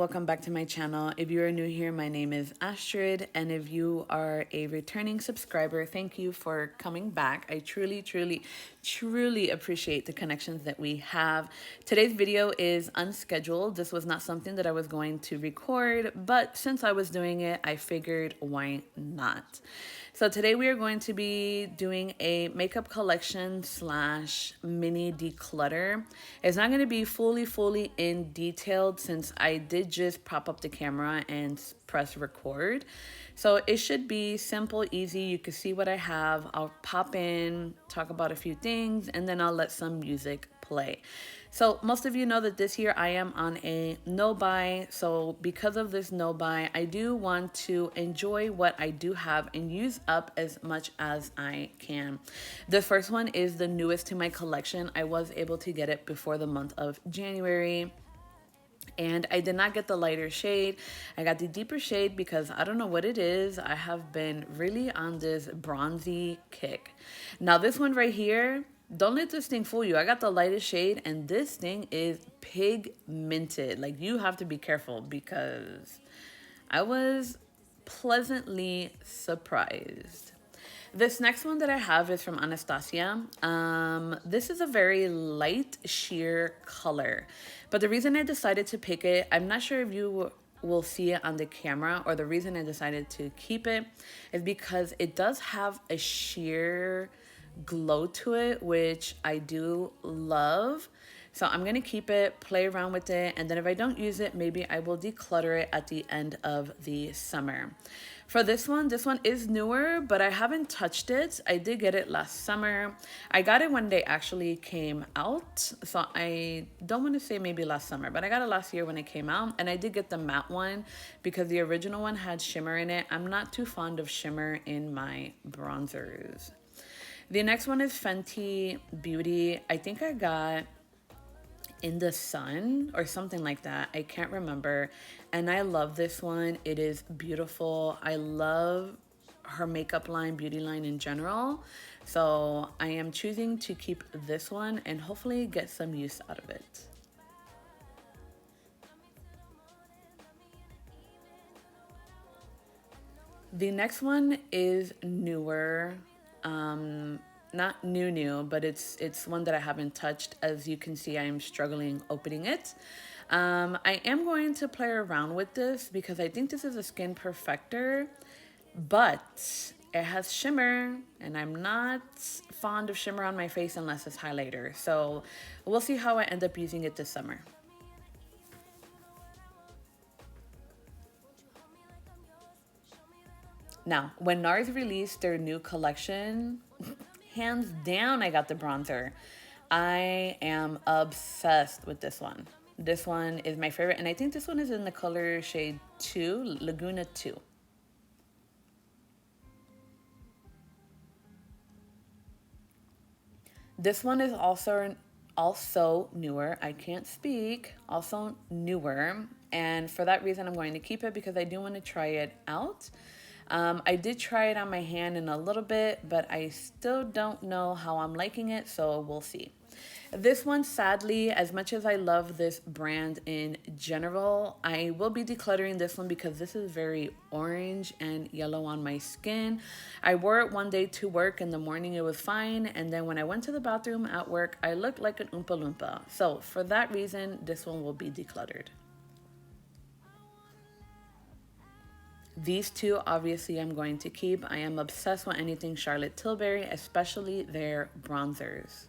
welcome back to my channel. If you are new here, my name is Astrid, and if you are a returning subscriber, thank you for coming back. I truly appreciate the connections that we have. Today's video is unscheduled. This was not something that I was going to record, but since I was doing it, I figured why not? So today we are going to be doing a makeup collection slash mini declutter. It's not going to be fully in detailed since I did just prop up the camera and press record. So it should be simple, easy. You can see what I have. I'll pop in, talk about a few things, and then I'll let some music play. So most of you know that this year I am on a no buy. So because of this no buy, I do want to enjoy what I do have and use up as much as I can. The first one is the newest to my collection. I was able to get it before the month of January. And I did not get the lighter shade. I got the deeper shade because I don't know what it is. I have been really on this bronzy kick. Now this one right here, don't let this thing fool you. I got the lightest shade and this thing is pigmented. Like, you have to be careful because I was pleasantly surprised. This next one that I have is from Anastasia. This is a very light sheer color, but the reason I decided to pick it, I'm not sure if you will see it on the camera, or the reason I decided to keep it is because it does have a sheer glow to it, which I do love. So I'm going to keep it, play around with it, and then if I don't use it, maybe I will declutter it at the end of the summer. For this one is newer, but I haven't touched it. I did get it last summer. I got it when they actually came out. So I don't want to say maybe last summer, but I got it last year when it came out. And I did get the matte one because the original one had shimmer in it. I'm not too fond of shimmer in my bronzers. The next one is Fenty Beauty. I think I got In the Sun or something like that. I can't remember. And I love this one. It is beautiful. I love her makeup line, beauty line in general. So I am choosing to keep this one and hopefully get some use out of it. The next one is newer. Not new, but it's one that I haven't touched. As you can see, I am struggling opening it. I am going to play around with this because I think this is a skin perfector, but it has shimmer and I'm not fond of shimmer on my face unless it's highlighter. So we'll see how I end up using it this summer. Now, when NARS released their new collection, hands down, I got the bronzer. I am obsessed with this one. This one is my favorite, and I think this one is in the color shade 2, Laguna 2. This one is also newer. I can't speak. Also newer, and for that reason, I'm going to keep it because I do want to try it out. I did try it on my hand in a little bit, but I still don't know how I'm liking it, so we'll see. This one, sadly, as much as I love this brand in general, I will be decluttering this one because this is very orange and yellow on my skin. I wore it one day to work. In the morning, it was fine, and then when I went to the bathroom at work, I looked like an Oompa Loompa. So for that reason, this one will be decluttered. These two, obviously, I'm going to keep. I am obsessed with anything Charlotte Tilbury, especially their bronzers.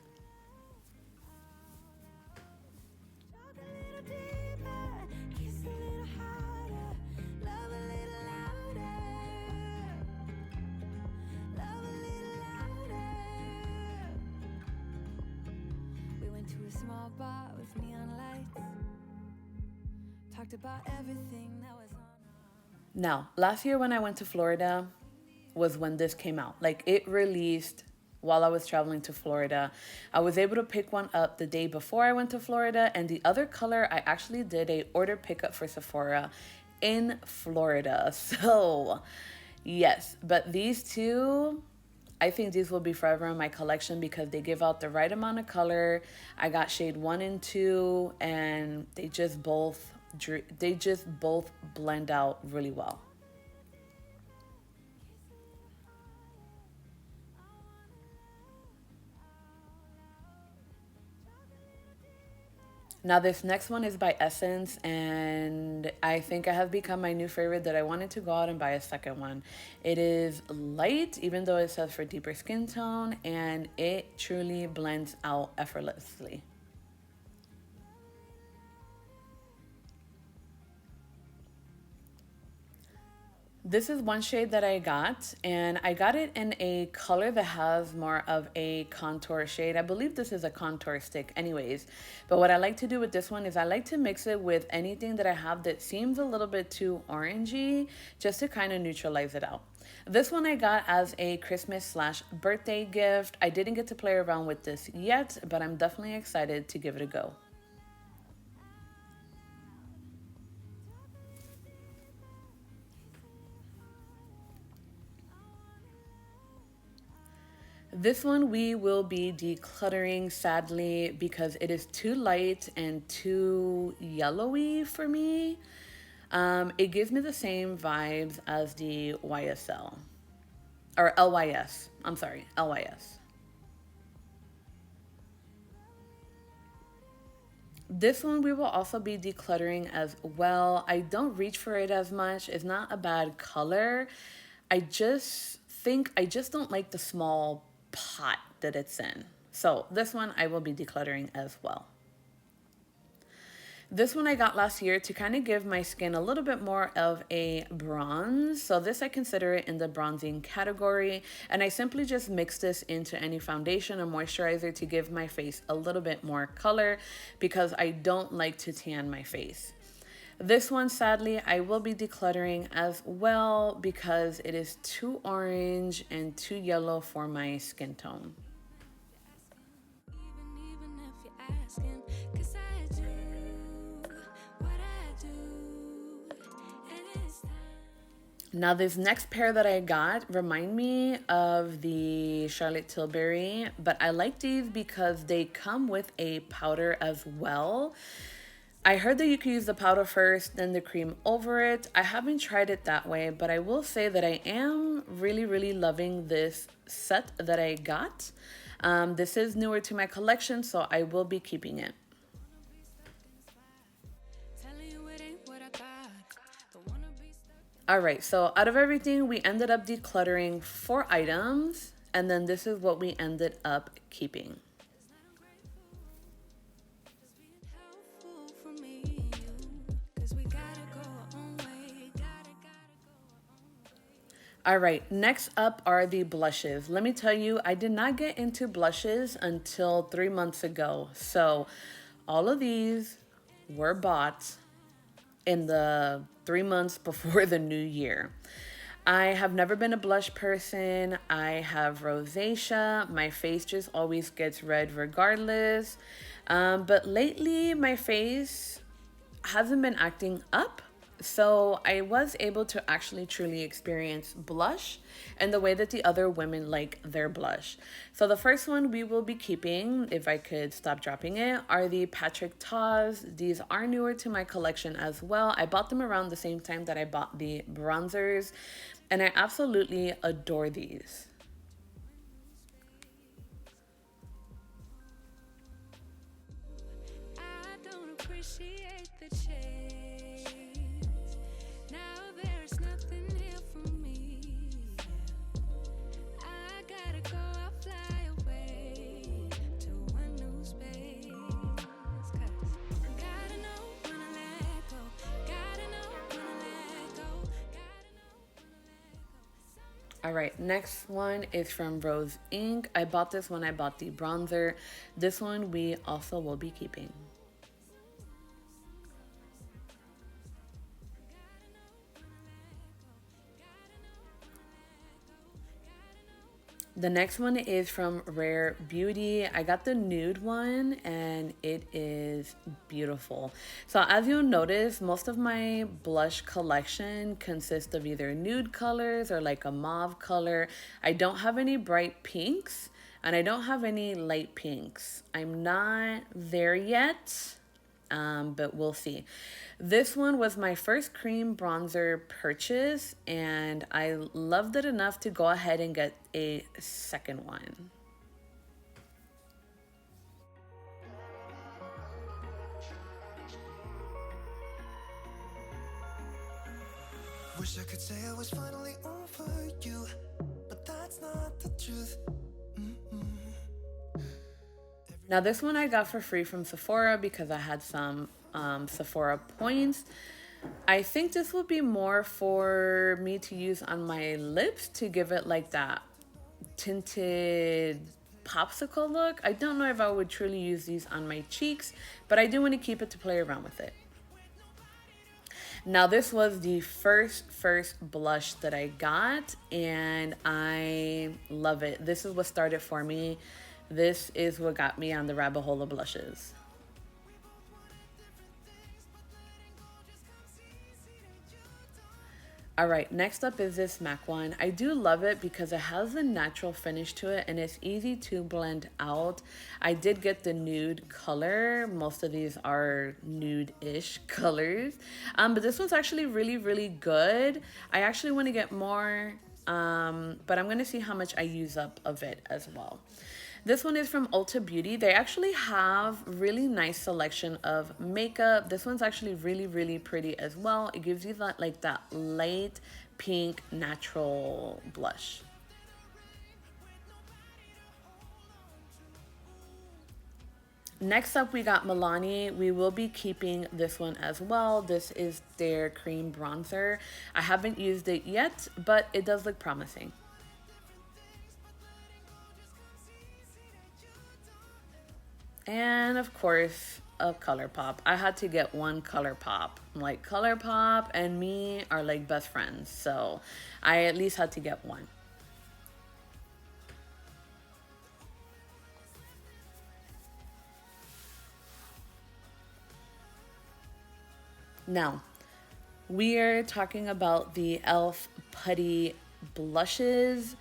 We went to a small bar with neon lights, talked about everything that was on. Now, last year when I went to Florida was when this came out. Like, it released while I was traveling to Florida. I was able to pick one up the day before I went to Florida, and the other color, I actually did a order pickup for Sephora in Florida. So, yes, but these two, I think these will be forever in my collection because they give out the right amount of color. I got shade 1 and 2, and they just both they just both blend out really well. Now, this next one is by Essence, and I think it has become my new favorite that I wanted to go out and buy a second one. It is light, even though it says for deeper skin tone, and it truly blends out effortlessly. This is one shade that I got, and I got it in a color that has more of a contour shade. I believe this is a contour stick anyways. But what I like to do with this one is I like to mix it with anything that I have that seems a little bit too orangey, just to kind of neutralize it out. This one I got as a Christmas slash birthday gift. I didn't get to play around with this yet, but I'm definitely excited to give it a go. This one we will be decluttering, sadly, because it is too light and too yellowy for me. It gives me the same vibes as the YSL or LYS. I'm sorry, LYS. This one we will also be decluttering as well. I don't reach for it as much. It's not a bad color. I just think I just don't like the small pot that it's in. So this one I will be decluttering as well. This one I got last year to kind of give my skin a little bit more of a bronze. So this I consider it in the bronzing category. And I simply just mix this into any foundation or moisturizer to give my face a little bit more color because I don't like to tan my face. This one, sadly, I will be decluttering as well because it is too orange and too yellow for my skin tone. Now, this next pair that I got remind me of the Charlotte Tilbury, but I like these because they come with a powder as well. I heard that you could use the powder first, then the cream over it. I haven't tried it that way, but I will say that I am really, really loving this set that I got. This is newer to my collection, so I will be keeping it. All right, so out of everything, we ended up decluttering 4 items, and then this is what we ended up keeping. All right, next up are the blushes. Let me tell you, I did not get into blushes until 3 months ago. So all of these were bought in the 3 months before the new year. I have never been a blush person. I have rosacea. My face just always gets red regardless. But lately, my face hasn't been acting up. So I was able to actually truly experience blush and the way that the other women like their blush. So the first one we will be keeping, if I could stop dropping it, are the Patrick Ta's. These are newer to my collection as well. I bought them around the same time that I bought the bronzers, and I absolutely adore these. I don't appreciate the change. Now there's nothing here for me. I gotta go, I'll fly away to a new space. 'Cause gotta know when to let go. Gotta know when to let go. All right, next one is from Rose Inc. I bought this when I bought the bronzer. This one we also will be keeping. The next one is from Rare Beauty. I got the nude one and it is beautiful. So as you'll notice, most of my blush collection consists of either nude colors or like a mauve color. I don't have any bright pinks and I don't have any light pinks. I'm not there yet. but we'll see. This one was my first cream bronzer purchase, and I loved it enough to go ahead and get a second one. Wish I could say I was finally over you, but that's not the truth. Now this one I got for free from Sephora because I had some Sephora points. I think this would be more for me to use on my lips to give it like that tinted popsicle look. I don't know if I would truly use these on my cheeks, but I do want to keep it to play around with it. Now this was the first blush that I got, and I love it. This is what started for me. This is what got me on the rabbit hole of blushes. All right, next up is this MAC one. I do love it because it has a natural finish to it and it's easy to blend out. I did get the nude color. Most of these are nude-ish colors. But this one's actually really good. I actually want to get more, but I'm going to see how much I use up of it as well. This one is from Ulta Beauty. They actually have really nice selection of makeup. This one's actually really pretty as well. It gives you that like that light pink natural blush. Next up, we got Milani. We will be keeping this one as well. This is their cream bronzer. I haven't used it yet, but it does look promising. And of course, a ColourPop. I had to get one ColourPop. Like ColourPop and me are like best friends, so I at least had to get one. Now, we are talking about the e.l.f. Putty blushes.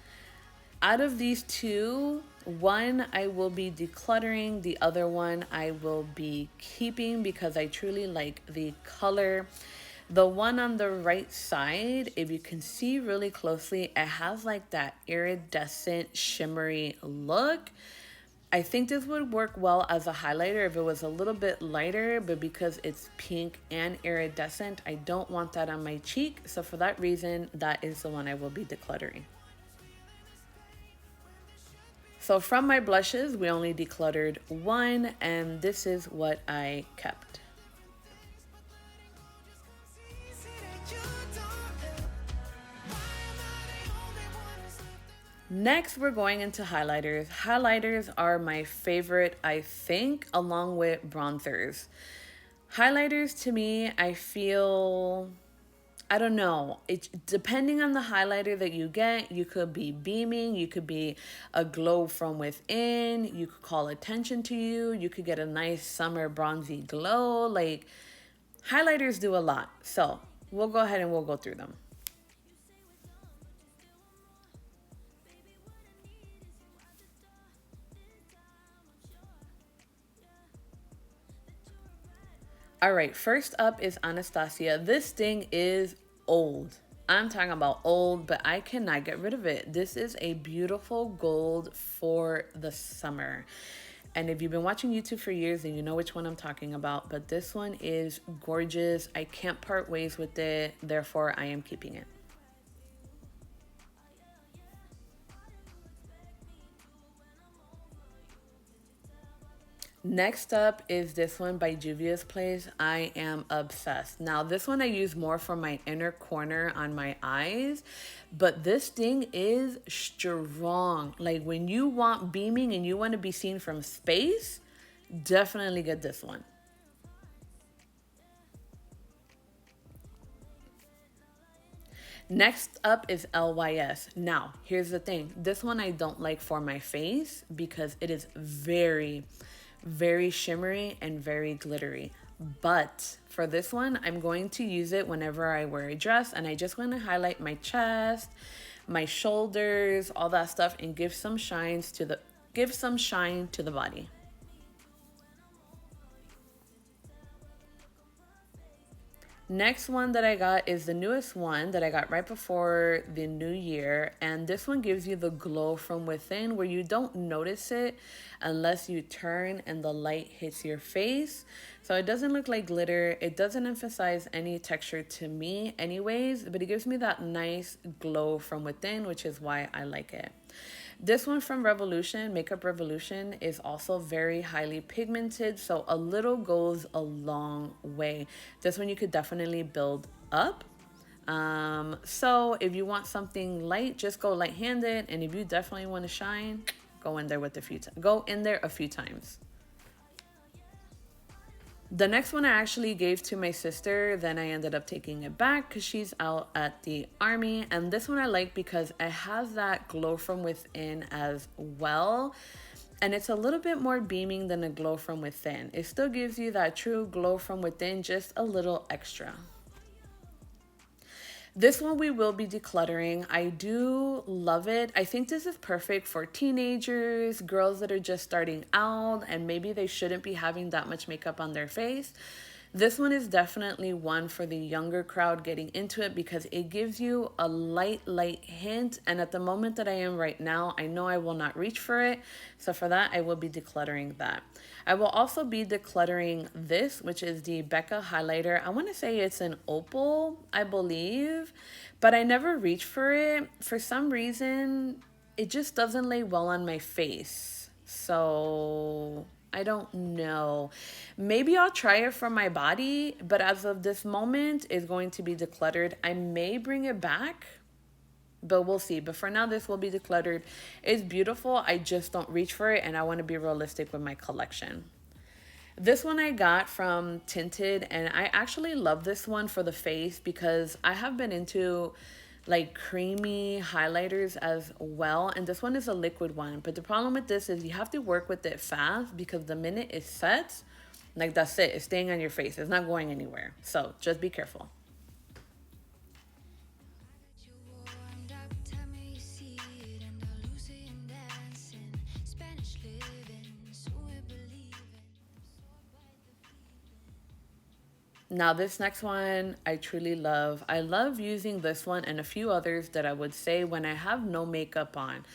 Out of these two, one I will be decluttering, the other one I will be keeping because I truly like the color. The one on the right side, if you can see really closely, it has like that iridescent shimmery look. I think this would work well as a highlighter if it was a little bit lighter, but because it's pink and iridescent, I don't want that on my cheek. So for that reason, that is the one I will be decluttering. So from my blushes, we only decluttered one, and this is what I kept. Next, we're going into highlighters. Highlighters are my favorite, I think, along with bronzers. Highlighters to me, I feel, I don't know. It's depending on the highlighter that you get, you could be beaming, you could be a glow from within, you could call attention to you, you could get a nice summer bronzy glow. Like, highlighters do a lot. So we'll go ahead and we'll go through them. All right, first up is Anastasia. This thing is old. I'm talking about old, but I cannot get rid of it. This is a beautiful gold for the summer. And if you've been watching YouTube for years, then you know which one I'm talking about. But this one is gorgeous. I can't part ways with it. Therefore, I am keeping it. Next up is this one by Juvia's Place. I am obsessed. Now, this one I use more for my inner corner on my eyes, but this thing is strong. Like when you want beaming and you want to be seen from space, definitely get this one. Next up is LYS. Now, here's the thing. This one I don't like for my face because it is very shimmery and very glittery. But for this one, I'm going to use it whenever I wear a dress, and I just want to highlight my chest, my shoulders, all that stuff, and give some shine to the body. Next one that I got is the newest one that I got right before the new year. And this one gives you the glow from within where you don't notice it unless you turn and the light hits your face. So it doesn't look like glitter. It doesn't emphasize any texture to me anyways, but it gives me that nice glow from within, which is why I like it. This one from Revolution, Makeup Revolution, is also very highly pigmented, so a little goes a long way. This one you could definitely build up. So if you want something light, just go light-handed, and if you definitely want to shine, go in there a few times. The next one I actually gave to my sister, then I ended up taking it back because she's out at the army. And this one I like because it has that glow from within as well. And it's a little bit more beaming than a glow from within. It still gives you that true glow from within, just a little extra. This one we will be decluttering. I do love it. I think this is perfect for teenagers, girls that are just starting out, and maybe they shouldn't be having that much makeup on their face. This one is definitely one for the younger crowd getting into it because it gives you a light hint. And at the moment that I am right now, I know I will not reach for it. So for that, I will be decluttering that. I will also be decluttering this, which is the Becca highlighter. I want to say it's an opal, I believe, but I never reach for it. For some reason, it just doesn't lay well on my face. So I don't know. Maybe I'll try it for my body, but as of this moment, it's going to be decluttered. I may bring it back, but we'll see. But for now, this will be decluttered. It's beautiful. I just don't reach for it, and I want to be realistic with my collection. This one I got from Tinted, and I actually love this one for the face because I have been into like creamy highlighters as well, and this one is a liquid one. But the problem with this is you have to work with it fast because the minute it sets, like that's it, it's staying on your face, it's not going anywhere. So just be careful. Now this next one I truly love. I love using this one and a few others that I would say when I have no makeup on.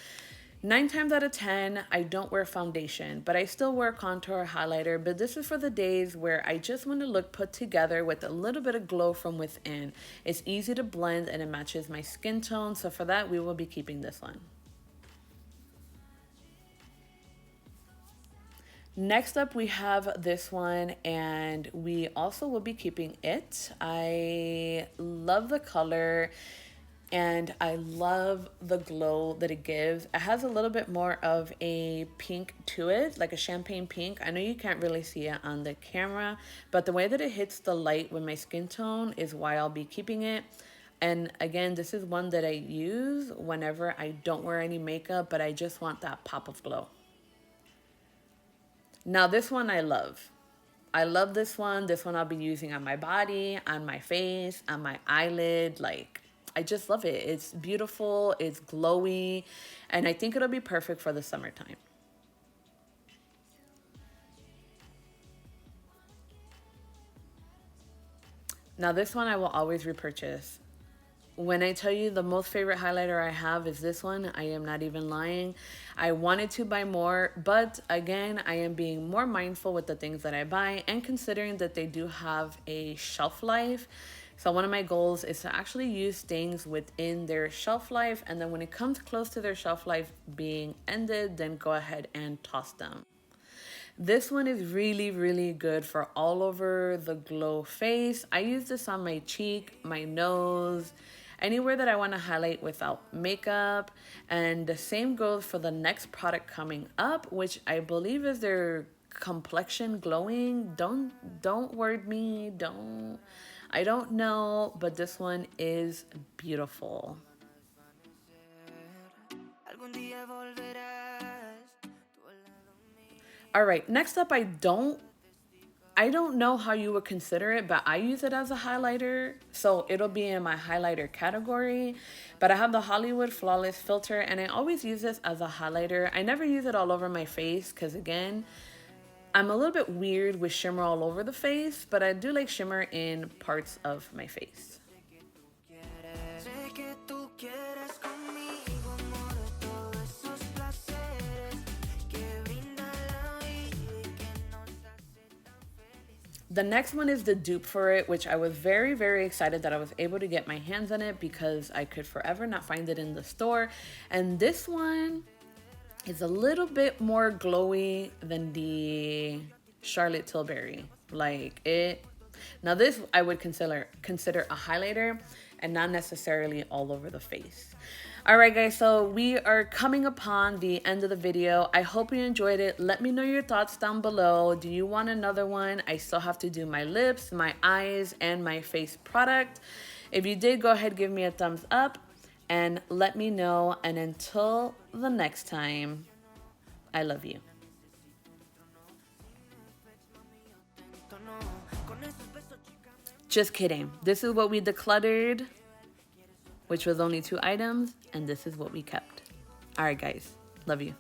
9 times out of 10, I don't wear foundation, but I still wear contour highlighter. But this is for the days where I just want to look put together with a little bit of glow from within. It's easy to blend and it matches my skin tone. So for that, we will be keeping this one. Next up, we have this one, and we also will be keeping it. I love the color, and I love the glow that it gives. It has a little bit more of a pink to it, like a champagne pink. I know you can't really see it on the camera, but the way that it hits the light with my skin tone is why I'll be keeping it. And again, this is one that I use whenever I don't wear any makeup, but I just want that pop of glow. Now this one I love. I love this one. This one I'll be using on my body, on my face, on my eyelid. Like, I just love it. It's beautiful, it's glowy, and I think it'll be perfect for the summertime. Now this one I will always repurchase. When I tell you the most favorite highlighter I have is this one, I am not even lying. I wanted to buy more, but again, I am being more mindful with the things that I buy and considering that they do have a shelf life. So one of my goals is to actually use things within their shelf life, and then when it comes close to their shelf life being ended, then go ahead and toss them. This one is really good for all over the glow face. I use this on my cheek, my nose, anywhere that I want to highlight without makeup. And the same goes for the next product coming up, which I believe is their complexion glowing. Don't word me, I don't know, but this one is beautiful. All right, next up, I don't know how you would consider it, but I use it as a highlighter, so it'll be in my highlighter category. But I have the Hollywood Flawless Filter, and I always use this as a highlighter. I never use it all over my face because, again, I'm a little bit weird with shimmer all over the face, but I do like shimmer in parts of my face. The next one is the dupe for it, which I was very, very excited that I was able to get my hands on it because I could forever not find it in the store. And this one is a little bit more glowy than the Charlotte Tilbury. Like it. Now this I would consider a highlighter and not necessarily all over the face. All right, guys, so we are coming upon the end of the video. I hope you enjoyed it. Let me know your thoughts down below. Do you want another one? I still have to do my lips, my eyes, and my face product. If you did, go ahead, give me a thumbs up and let me know. And until the next time, I love you. Just kidding. This is what we decluttered, which was only 2 items, and this is what we kept. All right, guys. Love you.